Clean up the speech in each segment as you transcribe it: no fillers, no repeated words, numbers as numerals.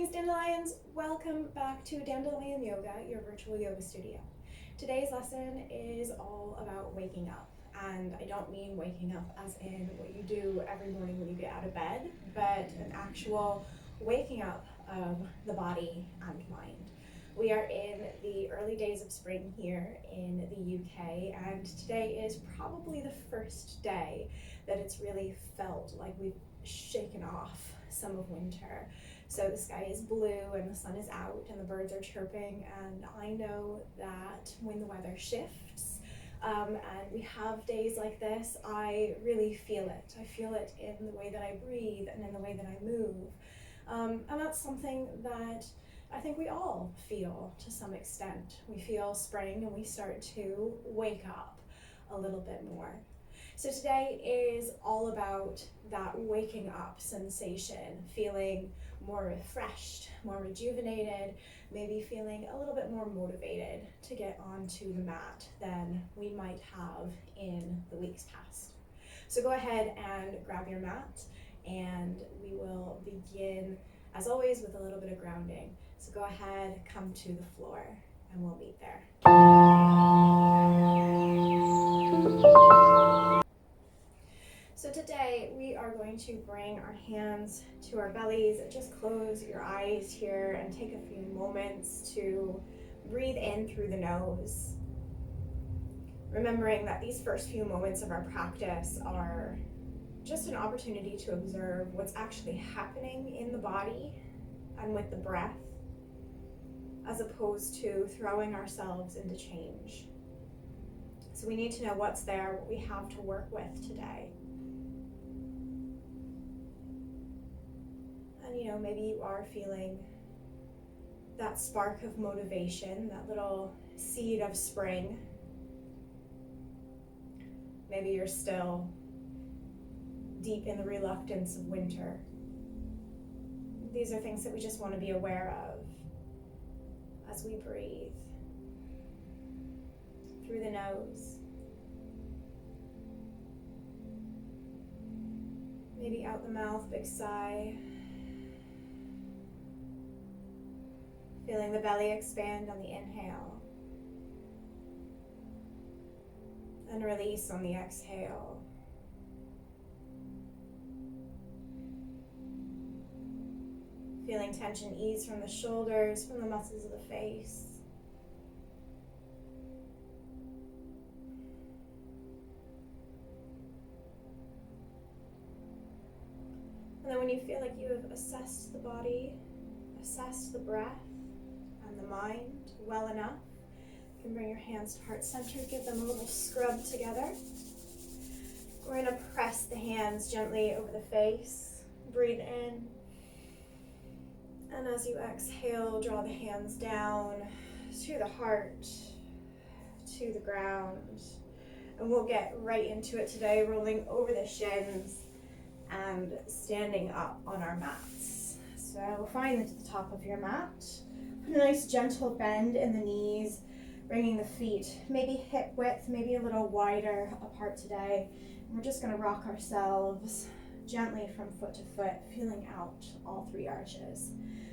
Greetings, Dandelions! Welcome back to Dandelion Yoga, your virtual yoga studio. Today's lesson is all about waking up. And I don't mean waking up as in what you do every morning when you get out of bed, but an actual waking up of the body and mind. We are in the early days of spring here in the UK, and today is probably the first day that it's really felt like we've shaken off some of winter. So the sky is blue and the sun is out and the birds are chirping, and I know that when the weather shifts and we have days like this, I really feel it. I feel it in the way that I breathe and in the way that I move. And that's something that I think we all feel to some extent. We feel spring and we start to wake up a little bit more. So today is all about that waking up sensation, feeling more refreshed, more rejuvenated, maybe feeling a little bit more motivated to get onto the mat than we might have in the weeks past. So go ahead and grab your mat, and we will begin, as always, with a little bit of grounding. So go ahead, come to the floor, and we'll meet there. So today we are going to bring our hands to our bellies. Just close your eyes here and take a few moments to breathe in through the nose. Remembering that these first few moments of our practice are just an opportunity to observe what's actually happening in the body and with the breath, as opposed to throwing ourselves into change. So we need to know what's there, what we have to work with today. And maybe you are feeling that spark of motivation, that little seed of spring. Maybe you're still deep in the reluctance of winter. These are things that we just want to be aware of as we breathe through the nose. Maybe out the mouth, big sigh. Feeling the belly expand on the inhale and release on the exhale. Feeling tension ease from the shoulders, from the muscles of the face. And then when you feel like you have assessed the body, assessed the breath, and the mind well enough, you can bring your hands to heart center, give them a little scrub together. We're going to press the hands gently over the face, breathe in, and as you exhale, draw the hands down to the heart, to the ground. And we'll get right into it today, rolling over the shins and standing up on our mats. So find the top of your mat. Put a nice gentle bend in the knees, bringing the feet maybe hip width, maybe a little wider apart today. And we're just going to rock ourselves gently from foot to foot, feeling out all three arches.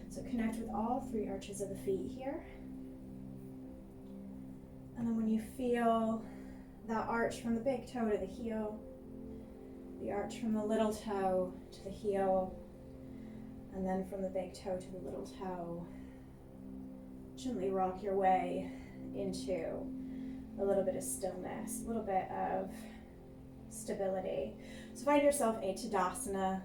So connect with all three arches of the feet here. And then when you feel that arch from the big toe to the heel, the arch from the little toe to the heel, and then from the big toe to the little toe, gently rock your way into a little bit of stillness, a little bit of stability. So find yourself a Tadasana,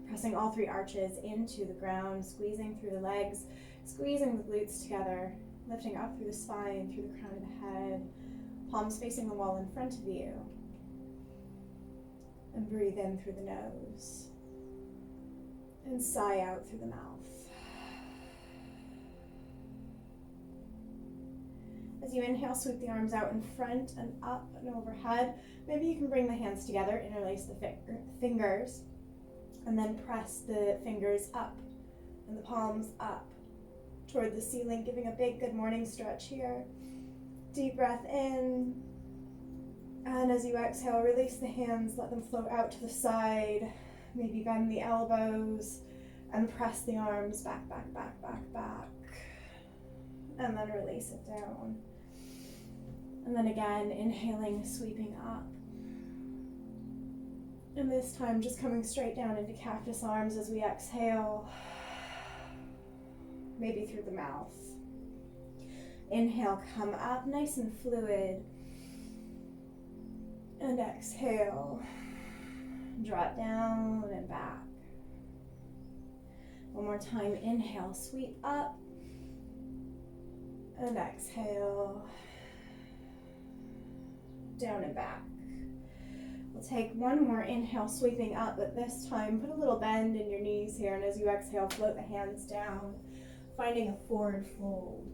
pressing all three arches into the ground, squeezing through the legs, squeezing the glutes together, lifting up through the spine, through the crown of the head, palms facing the wall in front of you. And breathe in through the nose. And sigh out through the mouth. As you inhale, sweep the arms out in front and up and overhead. Maybe you can bring the hands together, interlace the fingers, and then press the fingers up and the palms up toward the ceiling, giving a big good morning stretch here. Deep breath in. And as you exhale, release the hands, let them float out to the side. Maybe bend the elbows And press the arms back, back, back, back, back. And then release it down. And then again, inhaling, sweeping up. And this time just coming straight down into cactus arms as we exhale. Maybe through the mouth. Inhale, come up nice and fluid. And exhale. Drop down and back. One more time, inhale, sweep up. And exhale. Down and back. We'll take one more inhale, sweeping up, but this time put a little bend in your knees here, and as you exhale, float the hands down, finding a forward fold.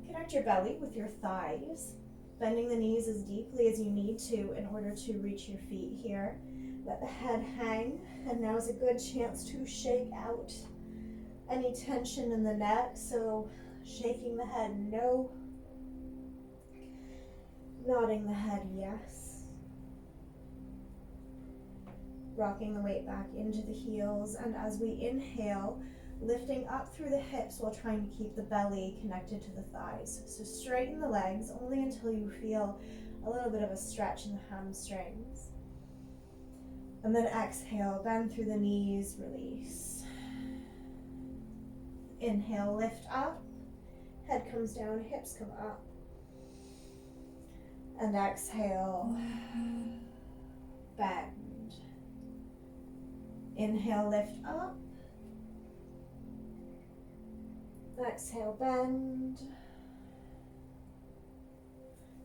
Connect your belly with your thighs, bending the knees as deeply as you need to in order to reach your feet here. Let the head hang, and now is a good chance to shake out any tension in the neck, so shaking the head, no. Nodding the head, yes. Rocking the weight back into the heels, and as we inhale, lifting up through the hips while trying to keep the belly connected to the thighs. So straighten the legs only until you feel a little bit of a stretch in the hamstrings. And then exhale, bend through the knees, release. Inhale, lift up, head comes down, hips come up. And exhale, bend. Inhale, lift up. Exhale, bend.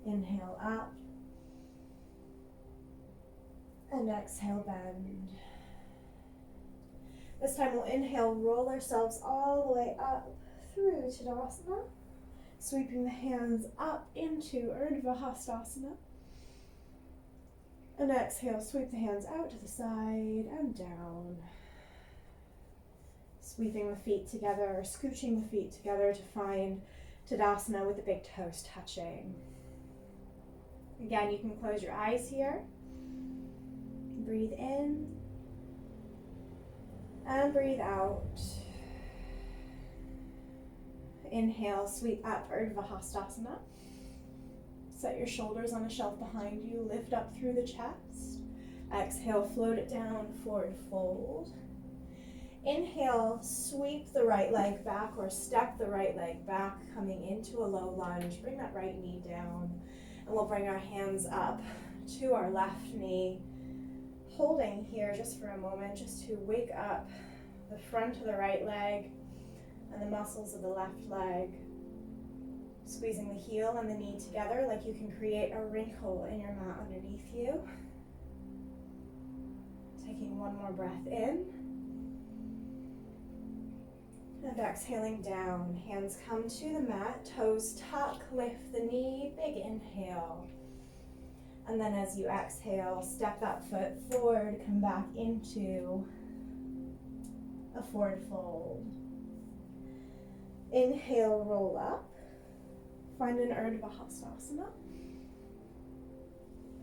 Inhale, up. And exhale, bend. This time we'll inhale, roll ourselves all the way up through Tadasana, sweeping the hands up into Urdhva Hastasana. And exhale, sweep the hands out to the side and down. Sweeping the feet together, or scooching the feet together to find Tadasana with the big toes touching. Again, you can close your eyes here. Breathe in. And breathe out. Inhale, sweep up, Urdhva Hastasana. Set your shoulders on a shelf behind you, lift up through the chest. Exhale, float it down, forward fold. Inhale, sweep the right leg back or step the right leg back, coming into a low lunge. Bring that right knee down, and we'll bring our hands up to our left knee. Holding here just for a moment, just to wake up the front of the right leg and the muscles of the left leg. Squeezing the heel and the knee together like you can create a wrinkle in your mat underneath you. Taking one more breath in. And exhaling down. Hands come to the mat, toes tuck, lift the knee, big inhale. And then as you exhale, step that foot forward, come back into a forward fold. Inhale, roll up. Find an Urdhva Hastasana.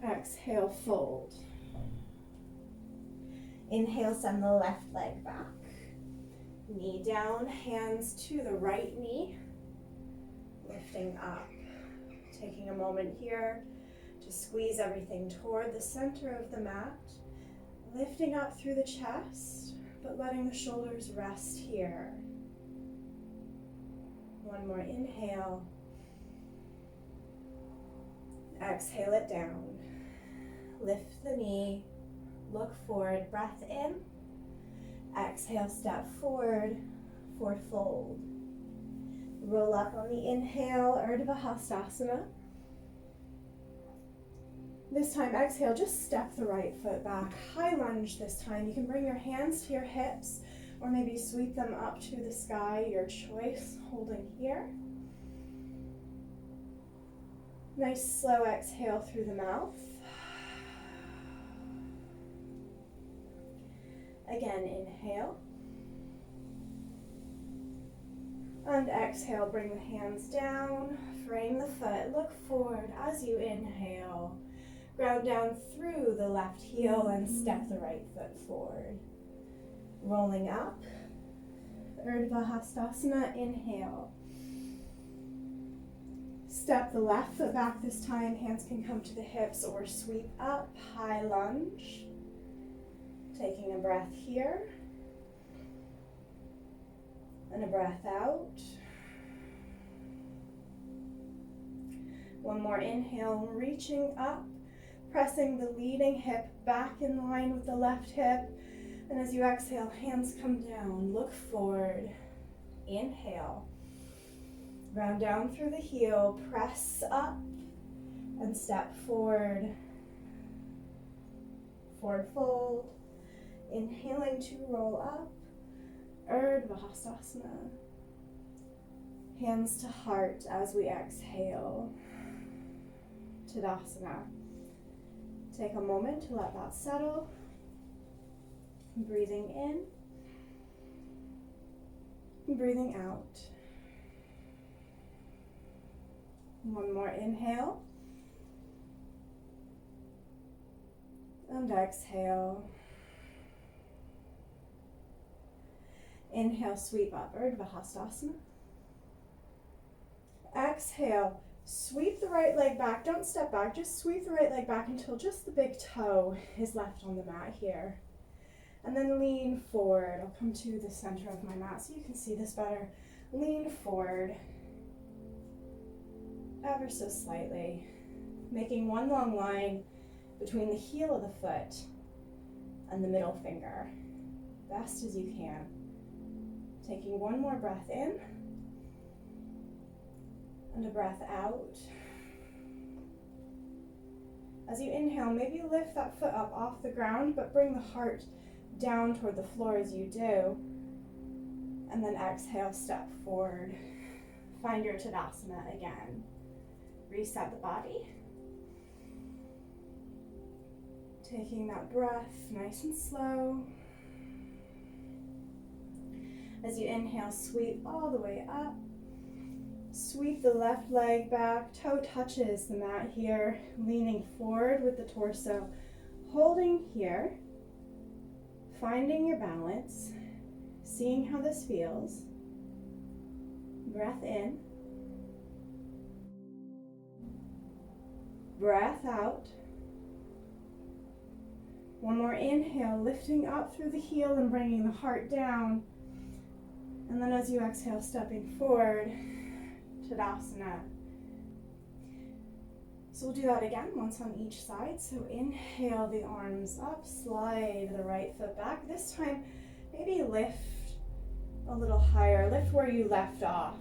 Exhale, fold. Inhale, send the left leg back. Knee down, hands to the right knee. Lifting up. Taking a moment here to squeeze everything toward the center of the mat, lifting up through the chest, but letting the shoulders rest here. One more inhale. Exhale it down. Lift the knee, look forward, breath in. Exhale, step forward, forward fold. Roll up on the inhale, Urdhva Hastasana. This time, exhale, just step the right foot back. High lunge this time. You can bring your hands to your hips or maybe sweep them up to the sky, your choice, holding here. Nice slow exhale through the mouth. Again, inhale. And exhale, bring the hands down, frame the foot, look forward as you inhale. Ground down through the left heel and step the right foot forward. Rolling up, Urdhva Hastasana, inhale. Step the left foot back this time, hands can come to the hips or sweep up, high lunge. Taking a breath here. And a breath out. One more inhale, reaching up, pressing the leading hip back in line with the left hip. And as you exhale, hands come down, look forward. Inhale. Round down through the heel, press up and step forward. Forward fold. Inhaling to roll up. Urdhva Hastasana. Hands to heart as we exhale. Tadasana. Take a moment to let that settle. Breathing in. Breathing out. One more inhale. And exhale. Inhale, sweep up, Urdhva Hastasana. Exhale, sweep the right leg back. Don't step back, just sweep the right leg back until just the big toe is left on the mat here. And then lean forward. I'll come to the center of my mat so you can see this better. Lean forward. Ever so slightly, making one long line between the heel of the foot and the middle finger, best as you can. Taking one more breath in and a breath out. As you inhale, maybe lift that foot up off the ground, but bring the heart down toward the floor as you do. And then exhale, step forward. Find your Tadasana again. Reset the body. Taking that breath nice and slow. As you inhale, sweep all the way up. Sweep the left leg back, toe touches the mat here, leaning forward with the torso, holding here, finding your balance, seeing how this feels. Breath in. Breath out. One more inhale, lifting up through the heel and bringing the heart down. And then as you exhale, stepping forward, Tadasana. So we'll do that again, once on each side. So inhale the arms up, slide the right foot back. This time, maybe lift a little higher. Lift where you left off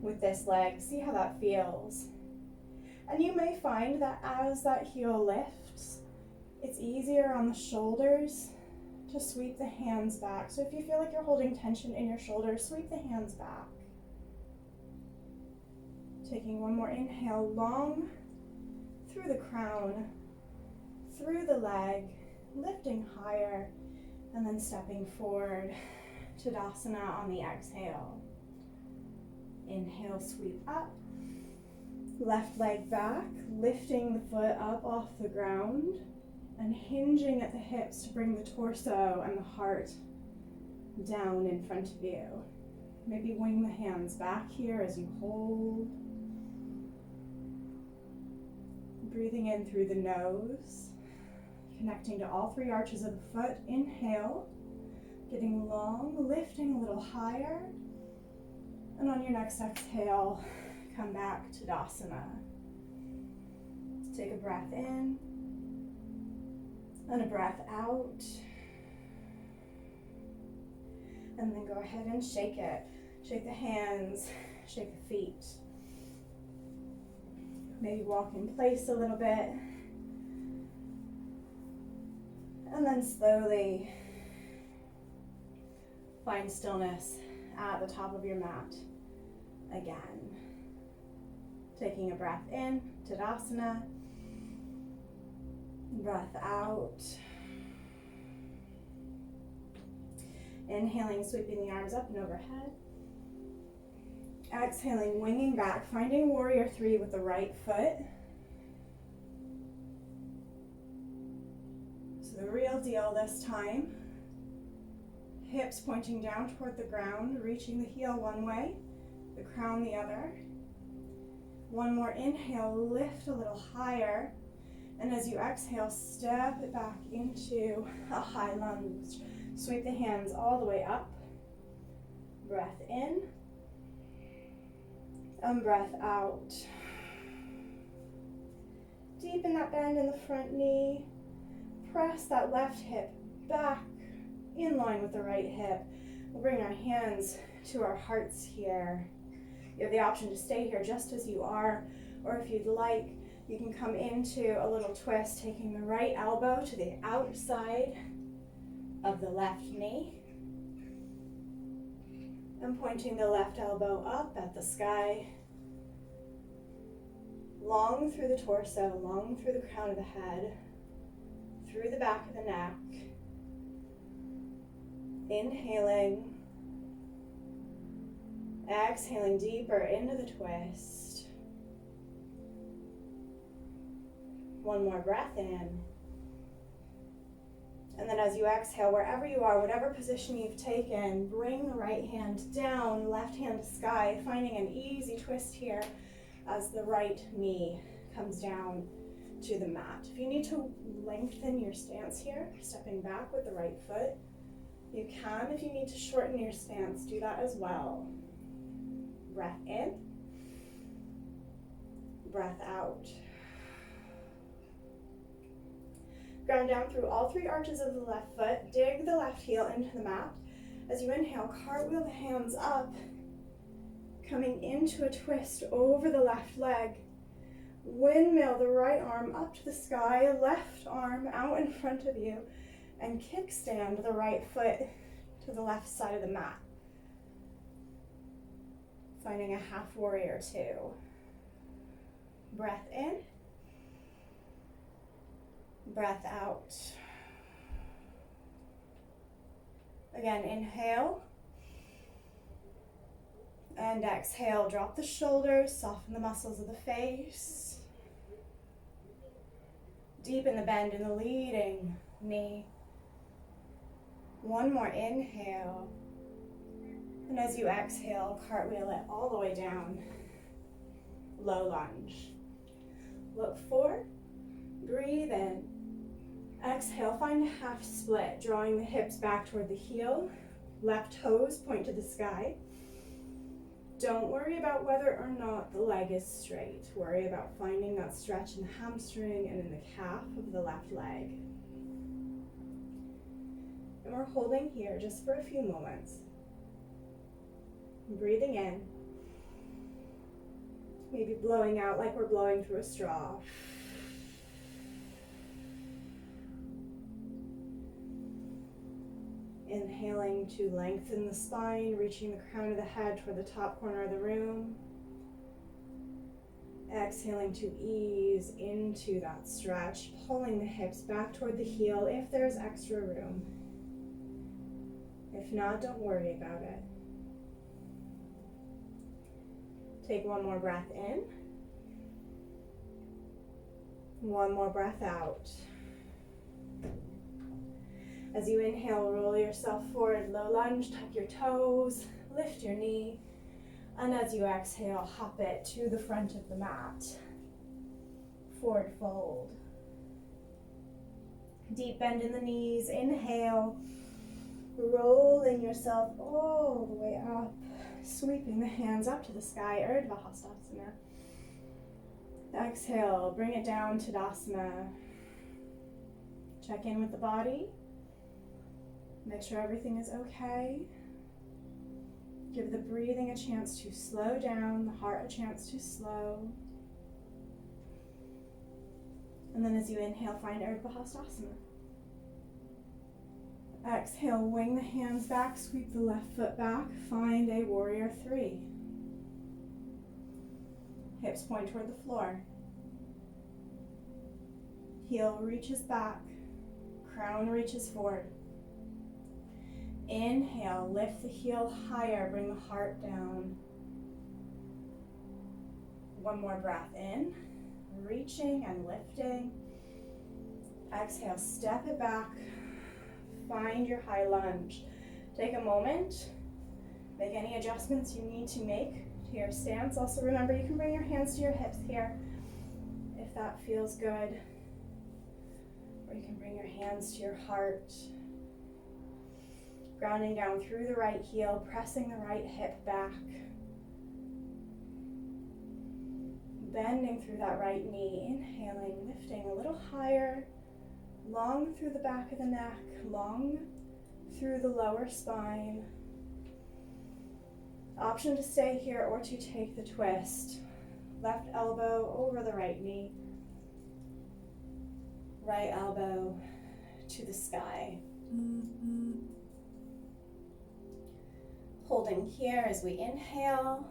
with this leg. See how that feels. And you may find that as that heel lifts, it's easier on the shoulders to sweep the hands back. So if you feel like you're holding tension in your shoulders, sweep the hands back. Taking one more inhale, long through the crown, through the leg, lifting higher, and then stepping forward, Tadasana on the exhale. Inhale, sweep up. Left leg back, lifting the foot up off the ground and hinging at the hips to bring the torso and the heart down in front of you. Maybe wing the hands back here as you hold. Breathing in through the nose, connecting to all three arches of the foot. Inhale, getting long, lifting a little higher. And on your next exhale, come back to Tadasana. Take a breath in and a breath out. And then go ahead and shake it. Shake the hands, shake the feet. Maybe walk in place a little bit. And then slowly find stillness at the top of your mat again. Taking a breath in, Tadasana. Breath out. Inhaling, sweeping the arms up and overhead. Exhaling, winging back, finding warrior three with the right foot. So the real deal this time. Hips pointing down toward the ground, reaching the heel one way, the crown the other. One more inhale, lift a little higher. And as you exhale, step it back into a high lunge. Sweep the hands all the way up. Breath in. And breath out. Deepen that bend in the front knee. Press that left hip back in line with the right hip. We'll bring our hands to our hearts here. You have the option to stay here just as you are, or if you'd like, you can come into a little twist, taking the right elbow to the outside of the left knee and pointing the left elbow up at the sky, long through the torso, long through the crown of the head, through the back of the neck. Inhaling, exhaling deeper into the twist. One more breath in. And then as you exhale, wherever you are, whatever position you've taken, bring the right hand down, left hand to sky, finding an easy twist here as the right knee comes down to the mat. If you need to lengthen your stance here, stepping back with the right foot, you can. If you need to shorten your stance, do that as well. Breath in, breath out. Ground down through all three arches of the left foot. Dig the left heel into the mat. As you inhale, cartwheel the hands up, coming into a twist over the left leg. Windmill the right arm up to the sky, left arm out in front of you, and kickstand the right foot to the left side of the mat. Finding a half warrior two. Breath in. Breath out. Again, inhale. And exhale, drop the shoulders, soften the muscles of the face. Deepen the bend in the leading knee. One more inhale. And as you exhale, cartwheel it all the way down. Low lunge. Look forward. Breathe in. Exhale, find a half split, drawing the hips back toward the heel. Left toes point to the sky. Don't worry about whether or not the leg is straight. Worry about finding that stretch in the hamstring and in the calf of the left leg. And we're holding here just for a few moments. Breathing in. Maybe blowing out like we're blowing through a straw. Inhaling to lengthen the spine, reaching the crown of the head toward the top corner of the room. Exhaling to ease into that stretch, pulling the hips back toward the heel if there's extra room. If not, don't worry about it. Take one more breath in. One more breath out. As you inhale, roll yourself forward, low lunge, tuck your toes, lift your knee, and as you exhale, hop it to the front of the mat. Forward fold. Deep bend in the knees, inhale, rolling yourself all the way up, sweeping the hands up to the sky, Urdhva Hastasana. Exhale, bring it down to Tadasana. Check in with the body. Make sure everything is okay. Give the breathing a chance to slow down, the heart a chance to slow. And then as you inhale, find Urdhva Hastasana. Exhale, wing the hands back, sweep the left foot back, find a warrior three. Hips point toward the floor. Heel reaches back, crown reaches forward. Inhale, lift the heel higher, bring the heart down. One more breath in, reaching and lifting. Exhale, step it back, find your high lunge. Take a moment, make any adjustments you need to make to your stance. Also remember, you can bring your hands to your hips here if that feels good. Or you can bring your hands to your heart. Grounding down through the right heel, pressing the right hip back. Bending through that right knee, inhaling, lifting a little higher, long through the back of the neck, long through the lower spine. Option to stay here or to take the twist. Left elbow over the right knee, right elbow to the sky. Holding here as we inhale,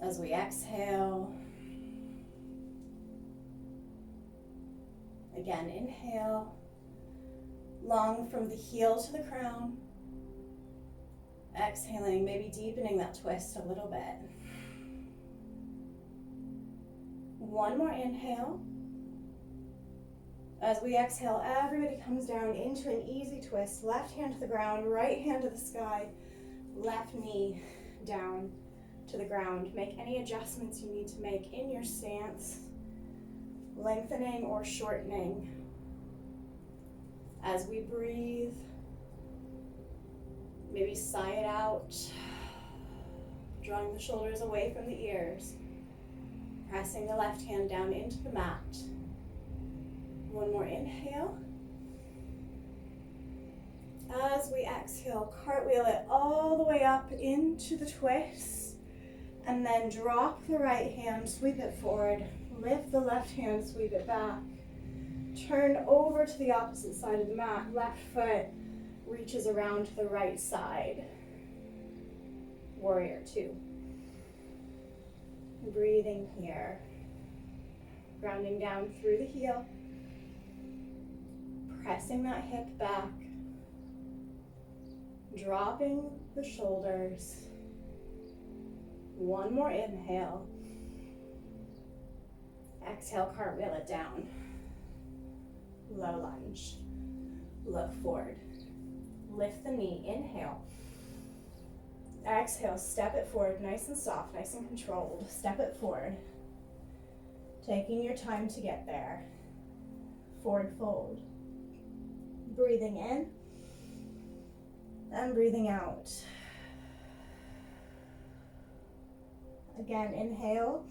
as we exhale. Again, inhale, long from the heel to the crown. Exhaling, maybe deepening that twist a little bit. One more inhale. As we exhale, everybody comes down into an easy twist. Left hand to the ground, right hand to the sky, left knee down to the ground. Make any adjustments you need to make in your stance, lengthening or shortening. As we breathe, maybe sigh it out, drawing the shoulders away from the ears, pressing the left hand down into the mat. One more inhale. As we exhale, cartwheel it all the way up into the twist, and then drop the right hand, sweep it forward, lift the left hand, sweep it back, turn over to the opposite side of the mat, left foot reaches around to the right side. Warrior two. Breathing here, grounding down through the heel, pressing that hip back, dropping the shoulders. One more inhale. Exhale, cartwheel it down. Low lunge. Look forward. Lift the knee, inhale. Exhale, step it forward, nice and soft, nice and controlled. Step it forward. Taking your time to get there. Forward fold. Breathing in and breathing out. Again, inhale.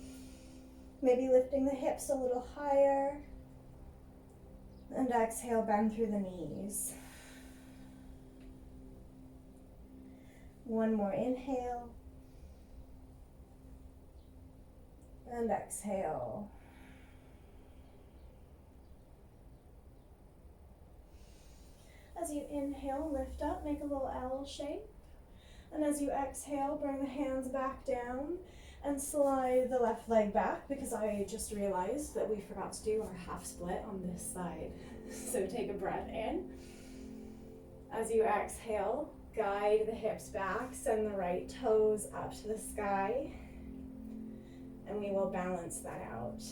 Maybe lifting the hips a little higher. And exhale, bend through the knees. One more inhale. And exhale. As you inhale, lift up, make a little L shape. And as you exhale, bring the hands back down and slide the left leg back, because I just realized that we forgot to do our half split on this side. So take a breath in. As you exhale, guide the hips back, send the right toes up to the sky, and we will balance that out.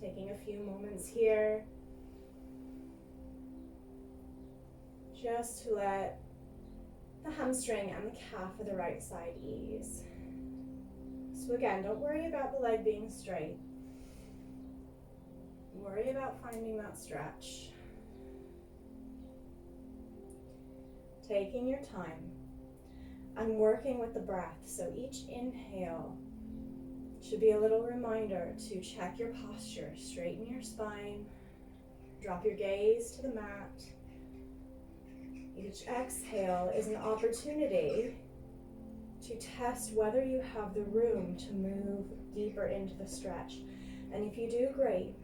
Taking a few moments here, just to let the hamstring and the calf of the right side ease. So again, don't worry about the leg being straight. Worry about finding that stretch. Taking your time and working with the breath. So each inhale should be a little reminder to check your posture, straighten your spine, drop your gaze to the mat. Each exhale is an opportunity to test whether you have the room to move deeper into the stretch. And if you do, great.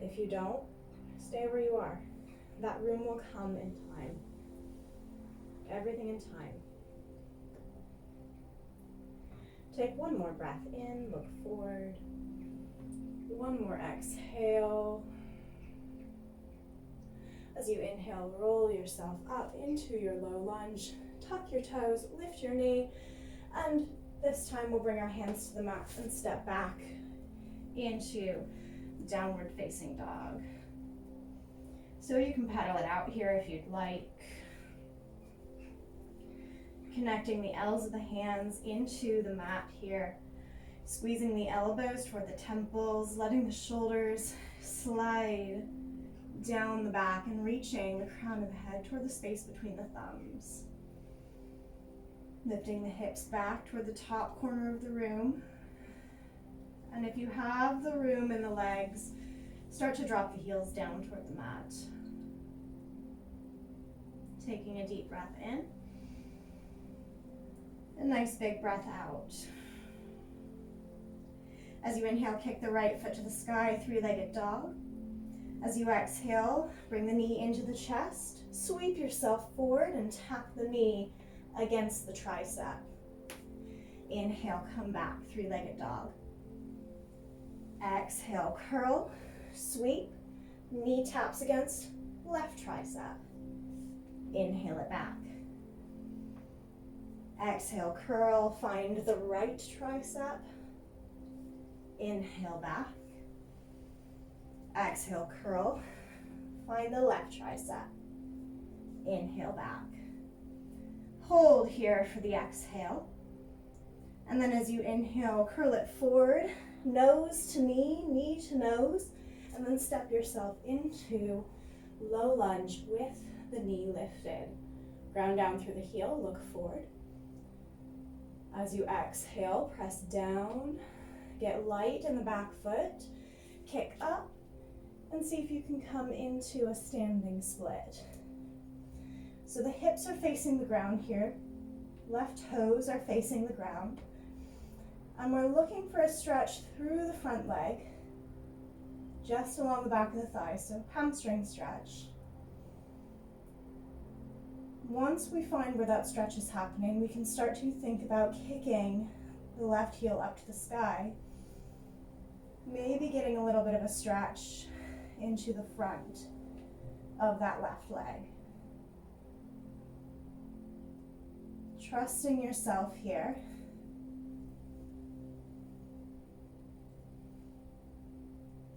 If you don't, stay where you are. That room will come in time. Everything in time. Take one more breath in, look forward. One more exhale. As you inhale, roll yourself up into your low lunge. Tuck your toes, lift your knee, and this time we'll bring our hands to the mat and step back into downward facing dog. So you can pedal it out here if you'd like. Connecting the L's of the hands into the mat here. Squeezing the elbows toward the temples, letting the shoulders slide down the back and reaching the crown of the head toward the space between the thumbs. Lifting the hips back toward the top corner of the room. And if you have the room in the legs, start to drop the heels down toward the mat. Taking a deep breath in. A nice big breath out. As you inhale, kick the right foot to the sky, three-legged dog. As you exhale, bring the knee into the chest, sweep yourself forward and tap the knee against the tricep. Inhale, come back, three-legged dog. Exhale, curl, sweep, knee taps against left tricep. Inhale it back. Exhale, curl, find the right tricep. Inhale back. Exhale, curl. Find the left tricep. Inhale back. Hold here for the exhale. And then as you inhale, curl it forward, nose to knee, knee to nose, and then step yourself into low lunge with the knee lifted. Ground down through the heel, look forward. As you exhale, press down, get light in the back foot, kick up, and see if you can come into a standing split. So the hips are facing the ground here, left toes are facing the ground, and we're looking for a stretch through the front leg, just along the back of the thigh, so hamstring stretch. Once we find where that stretch is happening, we can start to think about kicking the left heel up to the sky, maybe getting a little bit of a stretch into the front of that left leg. Trusting yourself here.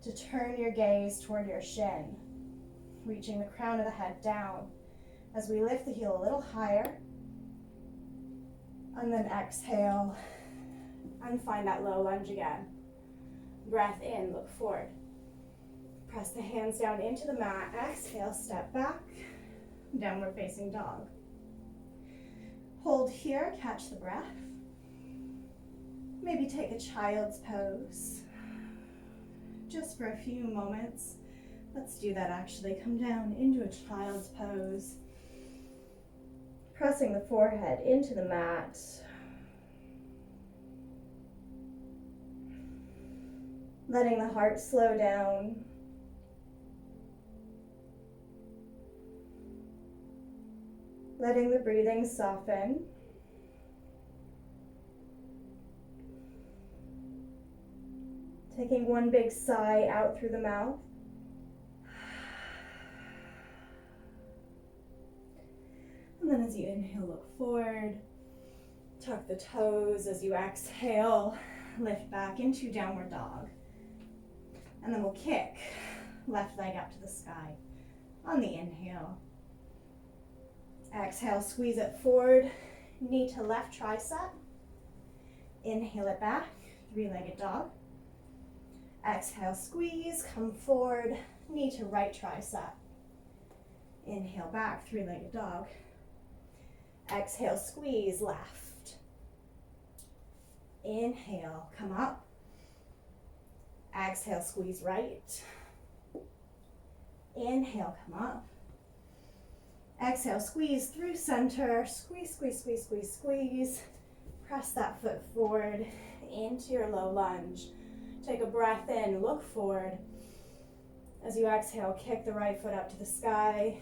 To turn your gaze toward your shin, reaching the crown of the head down as we lift the heel a little higher, and then exhale and find that low lunge again. Breath in, look forward. Press the hands down into the mat, exhale, step back, downward facing dog. Hold here, catch the breath. Maybe take a child's pose, just for a few moments. Let's do that actually. Come down into a child's pose. Pressing the forehead into the mat. Letting the heart slow down. Letting the breathing soften. Taking one big sigh out through the mouth. And then as you inhale, look forward. Tuck the toes. As you exhale, lift back into downward dog. And then we'll kick left leg up to the sky on the inhale. Exhale, squeeze it forward, knee to left tricep. Inhale it back, three-legged dog. Exhale, squeeze, come forward, knee to right tricep. Inhale back, three-legged dog. Exhale, squeeze, left. Inhale, come up. Exhale, squeeze right. Inhale, come up. Exhale, squeeze through center. Squeeze, squeeze, squeeze, squeeze, squeeze. Press that foot forward into your low lunge. Take a breath in, look forward. As you exhale, kick the right foot up to the sky.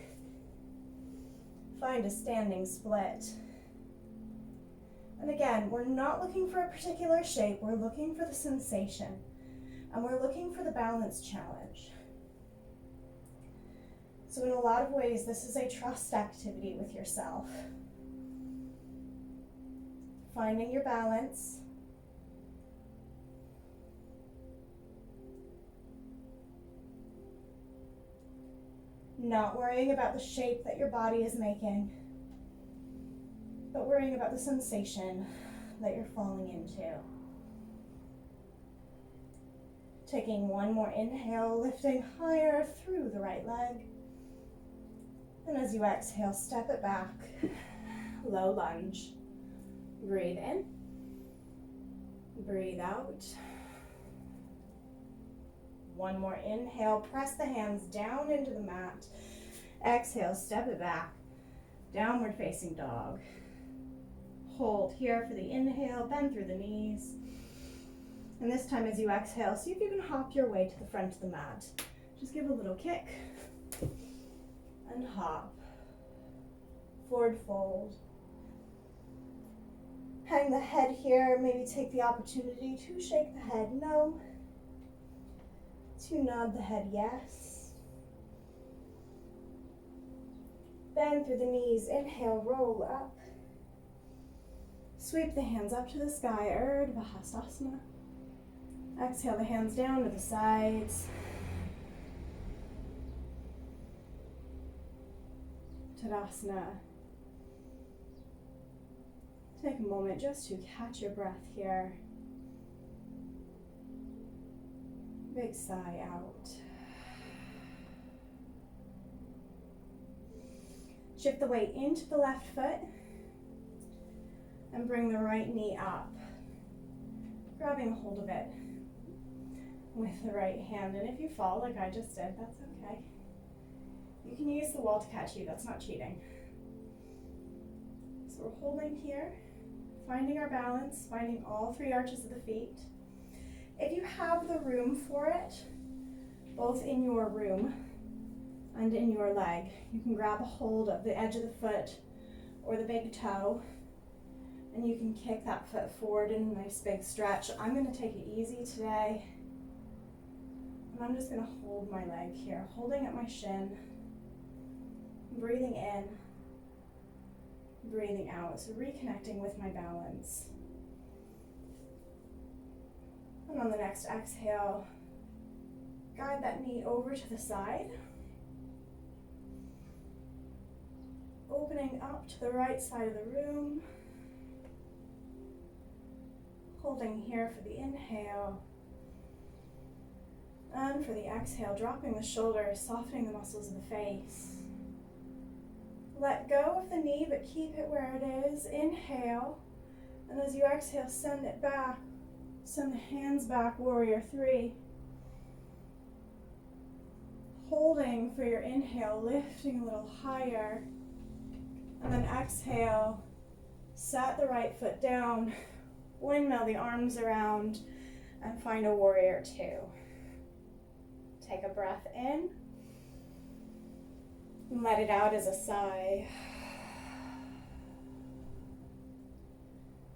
Find a standing split. And again, we're not looking for a particular shape, we're looking for the sensation. And we're looking for the balance challenge. So in a lot of ways, this is a trust activity with yourself. Finding your balance. Not worrying about the shape that your body is making, but worrying about the sensation that you're falling into. Taking one more inhale, lifting higher through the right leg. And as you exhale, step it back, low lunge. Breathe in, breathe out. One more inhale, press the hands down into the mat. Exhale, step it back, downward facing dog. Hold here for the inhale, bend through the knees. And this time as you exhale, see if you can hop your way to the front of the mat. Just give a little kick and hop. Forward fold. Hang the head here, maybe take the opportunity to shake the head no, to nod the head yes. Bend through the knees, inhale, roll up. Sweep the hands up to the sky, Urdhva Hastasana. Exhale the hands down to the sides. Tadasana. Take a moment just to catch your breath here. Big sigh out. Shift the weight into the left foot and bring the right knee up. Grabbing a hold of it with the right hand. And if you fall like I just did, that's okay. You can use the wall to catch you, that's not cheating. So we're holding here, finding our balance, finding all three arches of the feet. If you have the room for it, both in your room and in your leg, you can grab a hold of the edge of the foot or the big toe, and you can kick that foot forward in a nice big stretch. I'm going to take it easy today, and I'm just going to hold my leg here, holding at my shin, breathing in, breathing out, so reconnecting with my balance. And on the next exhale, guide that knee over to the side, opening up to the right side of the room, holding here for the inhale, and for the exhale, dropping the shoulders, softening the muscles of the face. Let go of the knee, but keep it where it is. Inhale, and as you exhale, send it back. Send the hands back, warrior three. Holding for your inhale, lifting a little higher. And then exhale, set the right foot down, windmill the arms around, and find a warrior two. Take a breath in, and let it out as a sigh.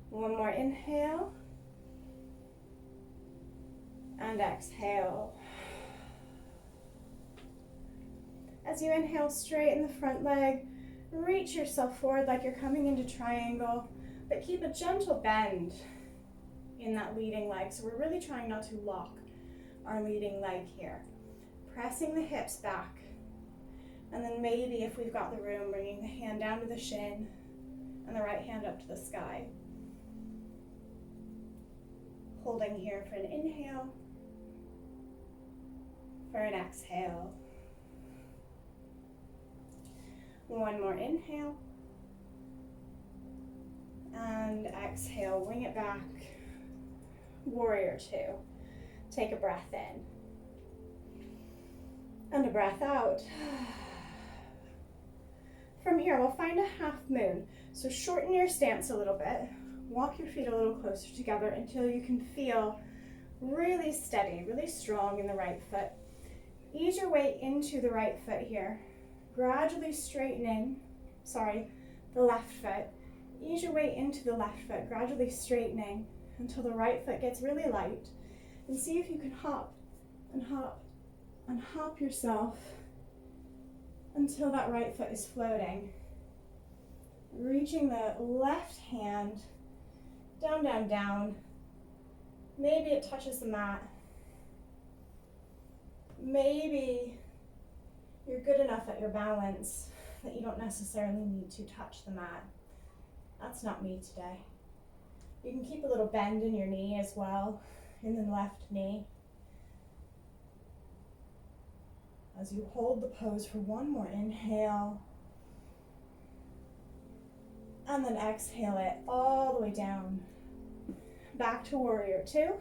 One more inhale, and exhale. As you inhale, straighten the front leg, reach yourself forward like you're coming into triangle, but keep a gentle bend in that leading leg. So we're really trying not to lock our leading leg here. Pressing the hips back, and then maybe if we've got the room, bringing the hand down to the shin and the right hand up to the sky. Holding here for an inhale, for an exhale. One more inhale, and exhale, wing it back, warrior two. Take a breath in, and a breath out. From here, we'll find a half moon. So shorten your stance a little bit, walk your feet a little closer together until you can feel really steady, really strong in the right foot. Ease your way into the right foot here. Gradually straightening, the left foot. Ease your way into the left foot, gradually straightening until the right foot gets really light. And see if you can hop and hop and hop yourself until that right foot is floating. Reaching the left hand down, down, down. Maybe it touches the mat. Maybe you're good enough at your balance that you don't necessarily need to touch the mat. That's not me today. You can keep a little bend in your knee as well, in the left knee. As you hold the pose for one more inhale, and then exhale it all the way down. Back to warrior two.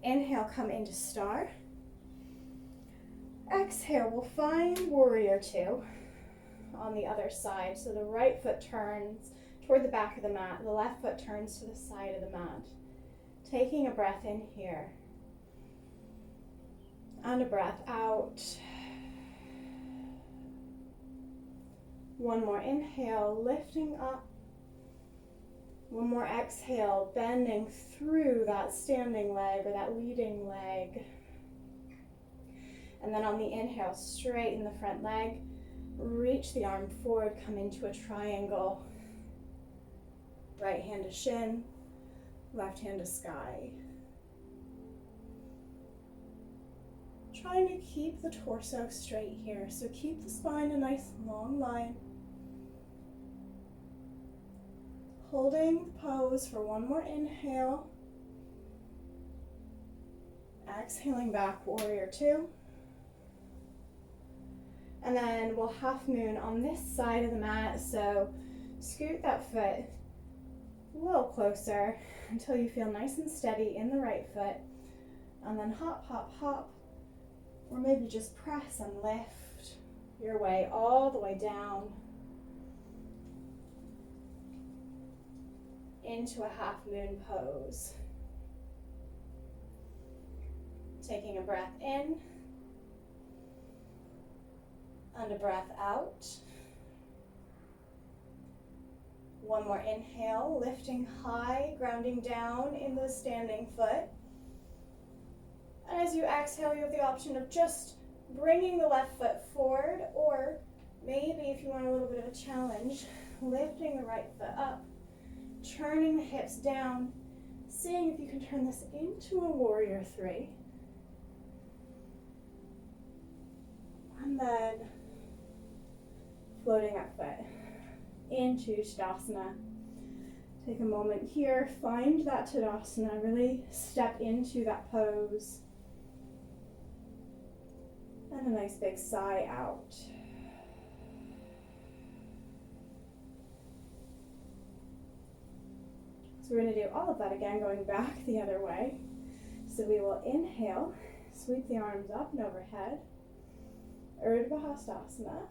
Inhale, come into star. Exhale, we'll find warrior two on the other side. So the right foot turns toward the back of the mat, the left foot turns to the side of the mat. Taking a breath in here. And a breath out. One more inhale, lifting up. One more exhale, bending through that standing leg or that leading leg. And then on the inhale, straighten the front leg, reach the arm forward, come into a triangle. Right hand to shin, left hand to sky. Trying to keep the torso straight here, so keep the spine a nice long line. Holding the pose for one more inhale. Exhaling back, warrior two. And then we'll half moon on this side of the mat, so scoot that foot a little closer until you feel nice and steady in the right foot. And then hop, hop, hop. Or maybe just press and lift your way all the way down into a half moon pose. Taking a breath in and a breath out. One more inhale, lifting high, grounding down in the standing foot. And as you exhale, you have the option of just bringing the left foot forward, or maybe if you want a little bit of a challenge, lifting the right foot up, turning the hips down, seeing if you can turn this into a warrior three. And then floating that foot into Tadasana. Take a moment here, find that Tadasana, really step into that pose. And a nice big sigh out. So we're going to do all of that again, going back the other way. So we will inhale, sweep the arms up and overhead. Urdhva Hastasana.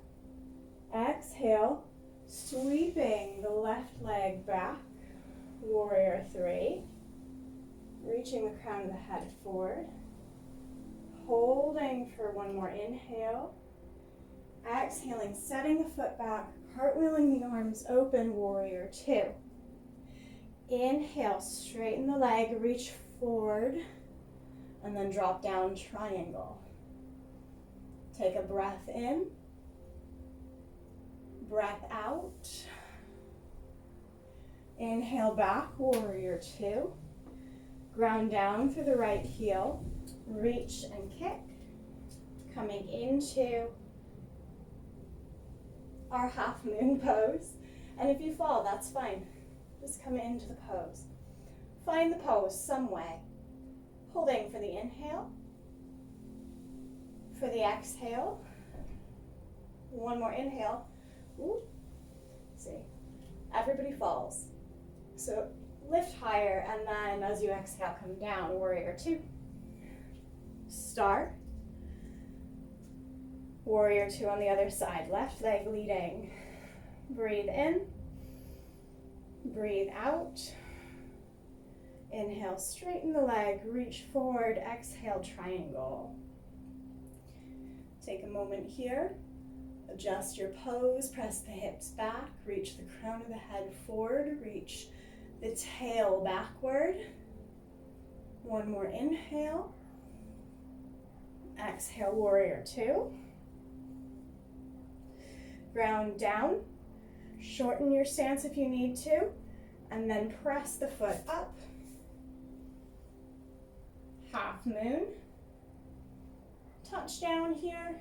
Exhale, sweeping the left leg back. Warrior three. Reaching the crown of the head forward. Holding for one more inhale. Exhaling, setting the foot back, cartwheeling the arms open, warrior two. Inhale, straighten the leg, reach forward, and then drop down, triangle. Take a breath in, breath out. Inhale back, warrior two. Ground down through the right heel. Reach and kick, coming into our half moon pose. And if you fall, that's fine. Just come into the pose. Find the pose some way. Holding for the inhale, for the exhale. One more inhale. Ooh. See, everybody falls. So lift higher, and then as you exhale, come down, warrior two. Star. Warrior two on the other side. Left leg leading. Breathe in. Breathe out. Inhale, straighten the leg, reach forward. Exhale, triangle. Take a moment here. Adjust your pose. Press the hips back. Reach the crown of the head forward. Reach the tail backward. One more inhale. Exhale, warrior two. Ground down. Shorten your stance if you need to. And then press the foot up. Half moon. Touch down here.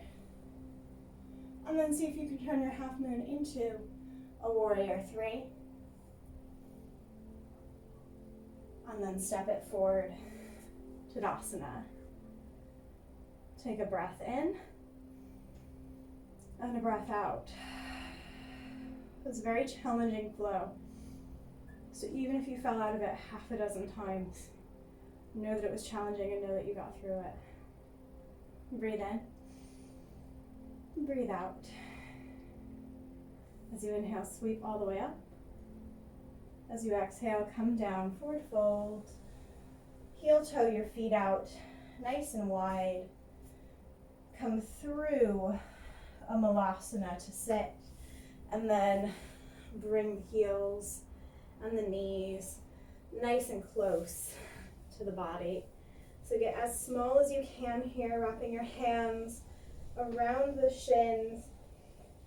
And then see if you can turn your half moon into a warrior three. And then step it forward, Tadasana. Take a breath in and a breath out. It's a very challenging flow. So even if you fell out of it half a dozen times, know that it was challenging and know that you got through it. Breathe in. Breathe out. As you inhale, sweep all the way up. As you exhale, come down, forward fold. Heel toe your feet out, nice and wide. Come through a malasana to sit, and then bring the heels and the knees nice and close to the body. So get as small as you can here, wrapping your hands around the shins,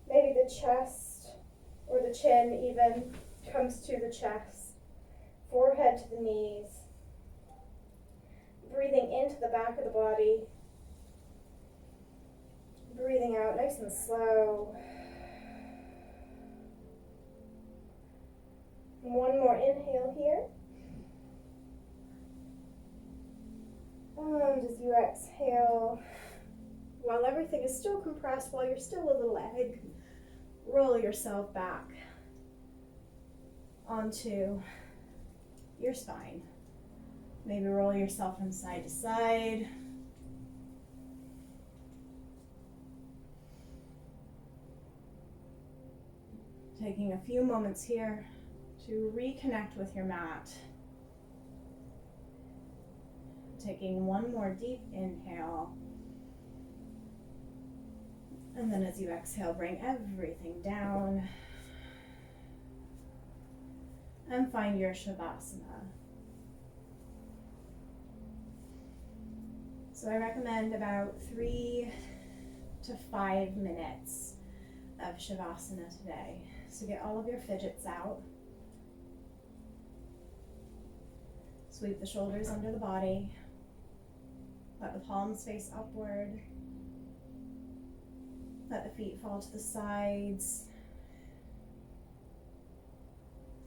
maybe the chest or the chin even comes to the chest, forehead to the knees, breathing into the back of the body, breathing out nice and slow. One more inhale here. And as you exhale, while everything is still compressed, while you're still a little egg, roll yourself back onto your spine. Maybe roll yourself from side to side. Taking a few moments here to reconnect with your mat. Taking one more deep inhale. And then as you exhale, bring everything down. And find your Shavasana. So I recommend about 3 to 5 minutes of Shavasana today. So get all of your fidgets out. Sweep the shoulders under the body. Let the palms face upward. Let the feet fall to the sides.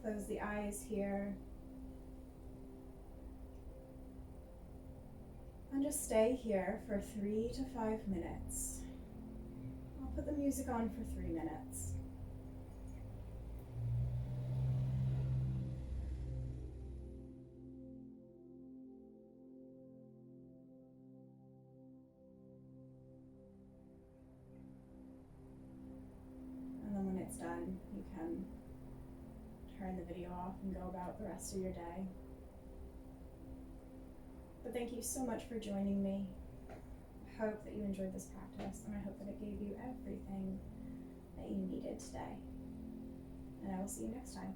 Close the eyes here. And just stay here for 3 to 5 minutes. I'll put the music on for 3 minutes. And then when it's done, you can turn the video off and go about the rest of your day. But thank you so much for joining me. I hope that you enjoyed this practice, and I hope that it gave you everything that you needed today. And I will see you next time.